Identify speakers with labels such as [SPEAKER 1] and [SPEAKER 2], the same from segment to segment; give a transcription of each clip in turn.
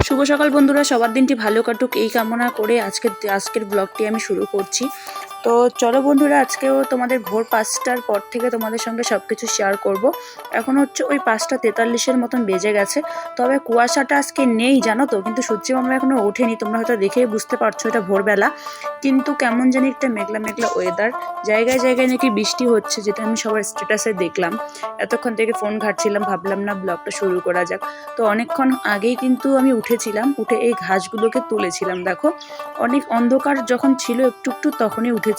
[SPEAKER 1] শুভ সকাল বন্ধুরা, সবার দিনটি ভালো কাটুক এই কামনা করে আজকের ব্লগটি আমি শুরু করছি। তো চলো বন্ধুরা, আজকেও তোমাদের ভোর 5টার পর থেকে তোমাদের সঙ্গে সব কিছু শেয়ার করব। এখন হচ্ছে ওই 5:43-এর মতন বেজে গেছে, তবে কুয়াশাটা আজকে নেই জানো তো, কিন্তু সূর্য মামা এখনও ওঠেনি। তোমরা হয়তো দেখেই বুঝতে পারছো এটা ভোরবেলা, কিন্তু কেমন জানি একটা মেঘলা মেঘলা ওয়েদার। জায়গায় জায়গায় নাকি বৃষ্টি হচ্ছে, যেটা আমি সবার স্ট্যাটাসে দেখলাম। এতক্ষণ থেকে ফোন ঘাঁটছিলাম, ভাবলাম না ব্লগটা শুরু করা যাক। তো অনেকক্ষণ আগেই কিন্তু আমি উঠেছিলাম, উঠে এই ঘাসগুলোকে তুলেছিলাম। দেখো, অনেক অন্ধকার যখন ছিল একটু একটু তখনই উঠেছি।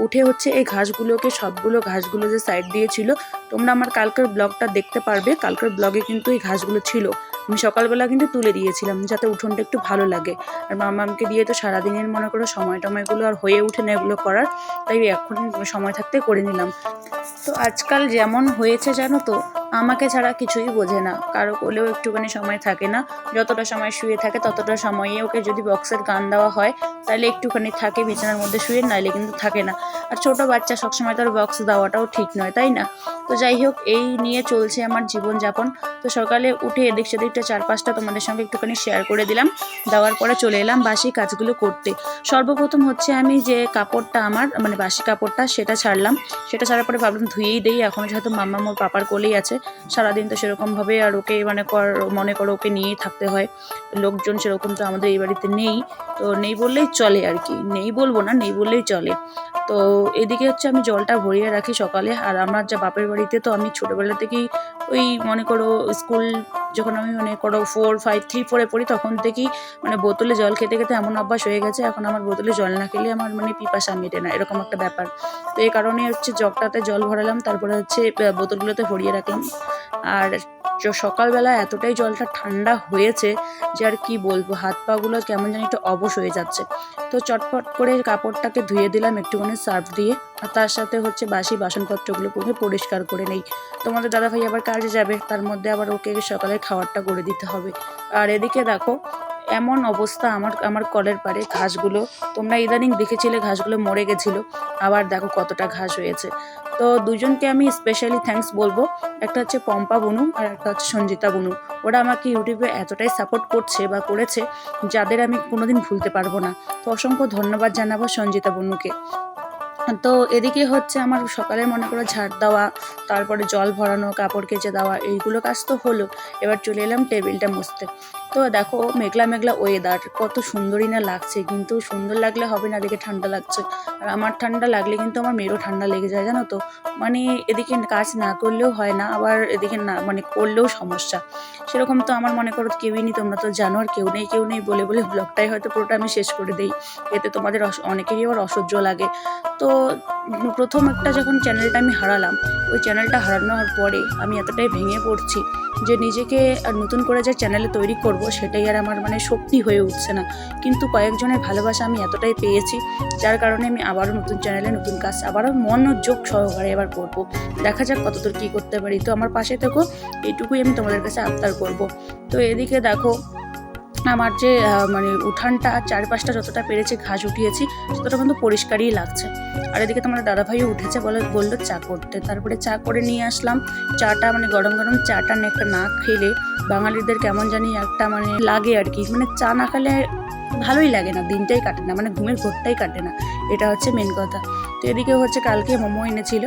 [SPEAKER 1] উঠে হচ্ছে এই ঘাসগুলোকে, সবগুলো ঘাসগুলো যে সাইড দিয়ে ছিল, তোমরা আমার কালকের ব্লগটা দেখতে পারবে। কালকের ব্লগে কিন্তু এই ঘাসগুলো ছিল, আমি সকালবেলা কিন্তু তুলে দিয়েছিলাম যাতে উঠোনটা একটু ভালো লাগে। আর মামামকে দিয়ে তো সারাদিনের মনে করো সময়গুলো আর হয়ে ওঠে না এগুলো করার, তাই এখন সময় থাকতে করে নিলাম। তো আজকাল যেমন হয়েছে জানো তো, আমাকে ছাড়া কিছুই বোঝে না, কারো কোলেও একটুখানি সময় থাকে না। যতটা সময় শুয়ে থাকে ততটা সময়ে ওকে যদি বক্সের গান দেওয়া হয় তাহলে একটুখানি থাকে বিছানার মধ্যে শুয়ে, নাইলে কিন্তু থাকে না। আর ছোট বাচ্চা সবসময় তার বক্স দেওয়াটাও ঠিক নয়, তাই না? তো যাই হোক, এই নিয়ে চলছে আমার জীবনযাপন। তো সকালে উঠে এদিক সেদিকটা 4-5টা তোমাদের সঙ্গে একটুখানি শেয়ার করে দিলাম। দেওয়ার পরে চলে এলাম বাসি কাজগুলো করতে। সর্বপ্রথম হচ্ছে আমি যে কাপড়টা আমার মানে বাসি কাপড়টা সেটা ছাড়লাম। সেটা ছাড়ার পরে ভাবলাম ধুয়েই দেই, এখন যেহেতু মাম্মা মোর পাপার কোলেই আছে। সারাদিন তো সেরকমভাবে আর ওকে মনে করো ওকে নিয়েই থাকতে হয়। লোকজন সেরকম তো আমাদের এই বাড়িতে নেই, তো নেই বললেই চলে আর কি, নেই বলবো না, নেই বললেই চলে। তো এদিকে হচ্ছে আমি জলটা ভরিয়ে রাখি সকালে। আর আমার যা বাপের বাড়িতে তো আমি ছোটোবেলা থেকেই ওই মনে করো স্কুল যখন আমি মনে করো 3-4-এ পড়ি তখন থেকেই মানে বোতলে জল খেতে খেতে এমন অভ্যাস হয়ে গেছে, এখন আমার বোতলে জল না খেলে আমার মানে পিপাসা মেটে না, এরকম একটা ব্যাপার। তো এই কারণে হচ্ছে জগটাতে জল ভরালাম, তারপরে হচ্ছে বোতলগুলোতে ভরিয়ে রাখলাম। আর সকালবেলা এতটাই জলটা ঠান্ডা হয়েছে যে আর কি বলবো, হাত পাগুলো কেমন জানি একটু অবশ হয়ে যাচ্ছে। তো চটপট করে কাপড়টাকে ধুয়ে দিলাম একটুখানি সার্ফ দিয়ে, আর তার সাথে হচ্ছে বাসি বাসনপত্রগুলো পরিষ্কার করে নেই। তোমাদের দাদাভাই আবার কাজে যাবে, তার মধ্যে আবার ওকে সকালে খাবারটা করে দিতে হবে। আর এদিকে দেখো এমন অবস্থা আমার কলের পাড়ে ঘাসগুলো, তোমরা ইদানিং দেখেছিলে ঘাসগুলো মরে গেছিলো, আবার দেখো কতটা ঘাস হয়েছে। তো দুজনকে আমি স্পেশালি থ্যাঙ্কস বলবো, একটা হচ্ছে পম্পা বুনু আর একটা হচ্ছে সঞ্জিতা বুনু। ওরা আমাকে ইউটিউবে এতটাই সাপোর্ট করছে বা করেছে, যাদের আমি কোনোদিন ভুলতে পারবো না। তো অসংখ্য ধন্যবাদ জানাবো সঞ্জিতা বুনুকে। তো এদিকে হচ্ছে আমার সকালে মনে করো ঝাড় দেওয়া, তারপরে জল ভরানো, কাপড় কেচে দেওয়া, এইগুলো কাজ তো হলো। এবার চলে এলাম টেবিলটা মুছতে। তো দেখো মেঘলা মেঘলা ওয়েদার, কত সুন্দরই না লাগছে, কিন্তু সুন্দর লাগলে হবে না, এদিকে ঠান্ডা লাগছে। আর আমার ঠান্ডা লাগলে কিন্তু আমার মেয়েরও ঠান্ডা লেগে যায় জানো তো। মানে এদিকে কাজ না করলেও হয় না, আবার এদিকে না মানে করলেও সমস্যা। সেরকম তো আমার মনে করো কেউই নেই, তোমরা তো জানো। আর কেউ নেই বলে বলে ব্লগটাই হয়তো পুরোটা আমি শেষ করে দিই, এতে তোমাদের অনেকেরই আবার অসহ্য লাগে। তো প্রথম একটা যখন চ্যানেলটা আমি হারালাম, ওই চ্যানেলটা হারানোর পরে আমি এতটাই ভেঙে পড়ছি যে নিজেকে আর নতুন করে যে চ্যানেলে তৈরি করব সেটাই আর আমার মানে শক্তি হয়ে উঠছে না। কিন্তু কয়েকজনের ভালোবাসা আমি এতটাই পেয়েছি, যার কারণে আমি আবারও নতুন চ্যানেলে নতুন কাজ আবারও মনোযোগ সহকারে এবার করব। দেখা যাক কতদূর কী করতে পারি। তো আমার পাশে থেকো, এইটুকুই আমি তোমাদের কাছে আবদার করব। তো এদিকে দেখো আমার যে মানে উঠানটা চারপাশটা যতটা পেরেছি ঘাস উঠিয়েছি, ততটা কিন্তু পরিষ্কারই লাগছে। আর এদিকে তোমার দাদাভাইও উঠেছে, বললো চা করতে, তারপরে চা করে নিয়ে আসলাম। চাটা মানে গরম গরম চাটা একটা না খেলে বাঙালিদের কেমন জানি একটা মানে লাগে আর কি, মানে চা না খেলে ভালোই লাগে না, দিনটাই কাটে না, মানে ঘুমের ঘোরটাই কাটে না, এটা হচ্ছে মেন কথা। তো এদিকে হচ্ছে কালকে মোমো এনেছিল,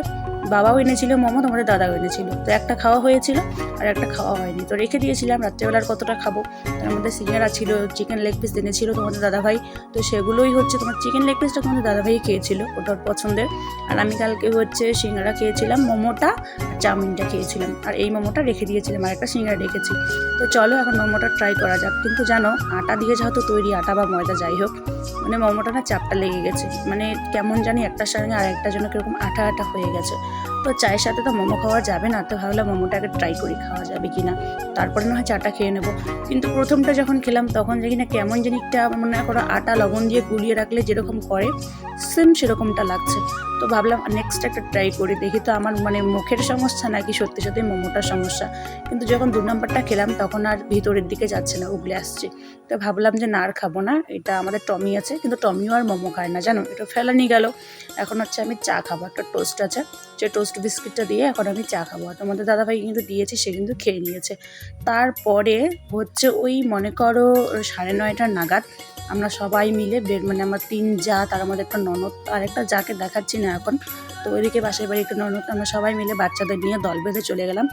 [SPEAKER 1] বাবাও এনেছিল মোমো, তোমাদের দাদাও এনেছিল। তো একটা খাওয়া হয়েছিল আর একটা খাওয়া হয়নি, তো রেখে দিয়েছিলাম রাত্রেবেলার কতটা খাবো। তার মধ্যে সিঙ্গারা ছিল, চিকেন লেগ পিস এনেছিল তোমাদের দাদাভাই। তো সেগুলোই হচ্ছে তোমার চিকেন লেগ পিসটা তোমাদের দাদাভাই খেয়েছিল, ওটার পছন্দের। আর আমি কালকে হচ্ছে সিঙ্গারা খেয়েছিলাম, মোমোটা আর চাউমিনটা খেয়েছিলাম, আর এই মোমোটা রেখে দিয়েছিলাম, আর একটা সিঙ্গারা রেখেছি। তো চলো এখন মোমোটা ট্রাই করা যাক। কিন্তু জানো আটা দিয়ে যেহেতু তৈরি, আটা বা ময়দা যাই হোক, মানে মোমোটা না চাপটা লেগে গেছে, মানে কেমন জানি একটার সঙ্গে আর একটা জন্য কীরকম আঠা আঠা হয়ে গেছে। তো চায়ের সাথে তো মোমো খাওয়া যাবে না, তো ভাবলাম মোমোটাকে ট্রাই করি খাওয়া যাবে কি না, তারপরে না হয় চাটা খেয়ে নেবো। কিন্তু প্রথমটা যখন খেলাম তখন দেখি না কেমন জানি একটা মনে করো আটা লবণ দিয়ে গুলিয়ে রাখলে যেরকম করে সেম সেরকমটা লাগছে। তো ভাবলাম নেক্সট একটা ট্রাই করি, দেখি তো আমার মানে মুখের সমস্যা নাকি সত্যি সত্যি মোমোটার সমস্যা। কিন্তু যখন 2 নম্বরটা খেলাম তখন আর ভিতরের দিকে যাচ্ছে না, উগলে আসছে। তো ভাবলাম যে না আর খাবো না, এটা আমাদের টমি আছে, কিন্তু টমিও আর মোমো খায় না জানো, এটা ফেলা নিয়ে গেল। এখন হচ্ছে আমি চা খাবো, একটা টোস্ট আছে, যে টোস্ট বিস্কিটটা দিয়ে এখন আমি চা খাবো। তোমাদের দাদাভাই কিন্তু দিয়েছে, সে কিন্তু খেয়ে নিয়েছে। তারপরে হচ্ছে ওই মনে করো 9:30 নাগাদ আমরা সবাই মিলে মানে আমার 3 যা, তার মধ্যে একটা ননদ আর একটা যাকে দেখাচ্ছি না এখন, তো ওইদিকে পাশের বাড়ি একটা ননদ, আমরা সবাই মিলে বাচ্চাদের নিয়ে দল বেঁধে চলে গেলাম।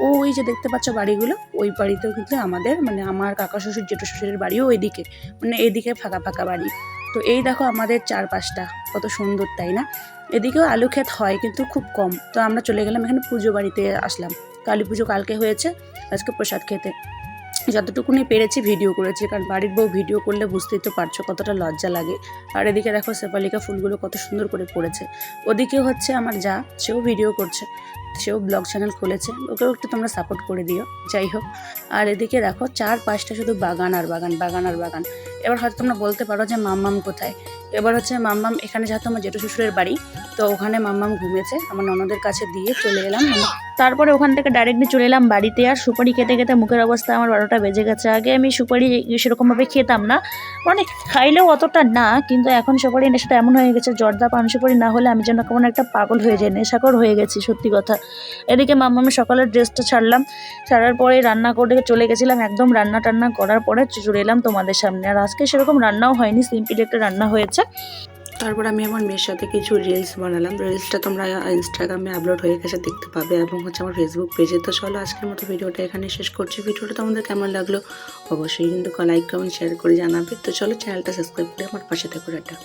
[SPEAKER 1] ওই যে দেখতে পাচ্ছ বাড়িগুলো, ওই বাড়িতেও কিন্তু আমাদের মানে আমার কাকা শ্বশুর জেঠু শ্বশুরের বাড়িও ওইদিকে, মানে এইদিকে ফাঁকা ফাঁকা বাড়ি। তো এই দেখো আমাদের চারপাশটা কত সুন্দর, তাই না? এদিকেও আলু ক্ষেত হয় কিন্তু খুব কম। তো আমরা চলে গেলাম এখানে পুজো বাড়িতে আসলাম, কালী পুজো কালকে হয়েছে, আজকে প্রসাদ খেতে। যতটুকুনি পেরেছি ভিডিও করেছি, কারণ বাড়ির বউ ভিডিও করলে বুঝতেই তো পারছো কতটা লজ্জা লাগে। আর এদিকে দেখো সেপালিকা ফুলগুলো কত সুন্দর করে পড়েছে। ওদিকে হচ্ছে আমার যা, সেও ভিডিও করছে, সেও ব্লগ চ্যানেল খুলেছে, ওকেও একটু তোমরা সাপোর্ট করে দিও। যাই হোক, আর এদিকে দেখো 4-5টা শুধু বাগান আর বাগান, বাগান আর বাগান। এবার হয়তো তোমরা বলতে পারো যে মাম্মাম কোথায়। এবার হচ্ছে মাম্মাম এখানে, যেহেতু আমার জেঠু শ্বশুরের বাড়ি, তো ওখানে মাম্মাম ঘুমেছে, আমার ননদের কাছে দিয়ে চলে এলাম। তারপরে ওখান থেকে ডাইরেক্টলি চলে এলাম বাড়িতে। আর সুপারি খেতে খেতে মুখের অবস্থা আমার 12টা বেজে গেছে। আগে আমি সুপারি সেরকমভাবে খেতাম না, মানে খাইলেও অতটা না, কিন্তু এখন সুপারি নেশাটা এমন হয়ে গেছে, জর্দা পান সুপারি না হলে আমি যেন কেমন একটা পাগল হয়ে যাই, নেশাকর হয়ে গেছি সত্যি কথা। এদিকে মাম্মামের সকালের ড্রেসটা ছাড়ার পরে রান্না করে চলে গেছিলাম, একদম রান্না টান্না করার পরে চলে এলাম তোমাদের সামনে। আর আজকে সেরকম রান্নাও হয়নি, সিম্পল একটা রান্না হয়েছে। তারপর আমি আমার মেয়ের সাথে কিছু রিলস বানালাম। রিলসটা তোমরা ইনস্টাগ্রামে আপলোড হয়ে গেছে, দেখতে পাবে, এবং হচ্ছে আমার ফেসবুক পেজে। তো চলো আজকের মতো ভিডিওটা এখানে শেষ করছি। ভিডিওটা তোমাদের কেমন লাগলো অবশ্যই কিন্তু লাইক কমেন্ট শেয়ার করে জানাবে। তো চলো চ্যানেলটা সাবস্ক্রাইব করে আমার পাশে থেকো। টাটা।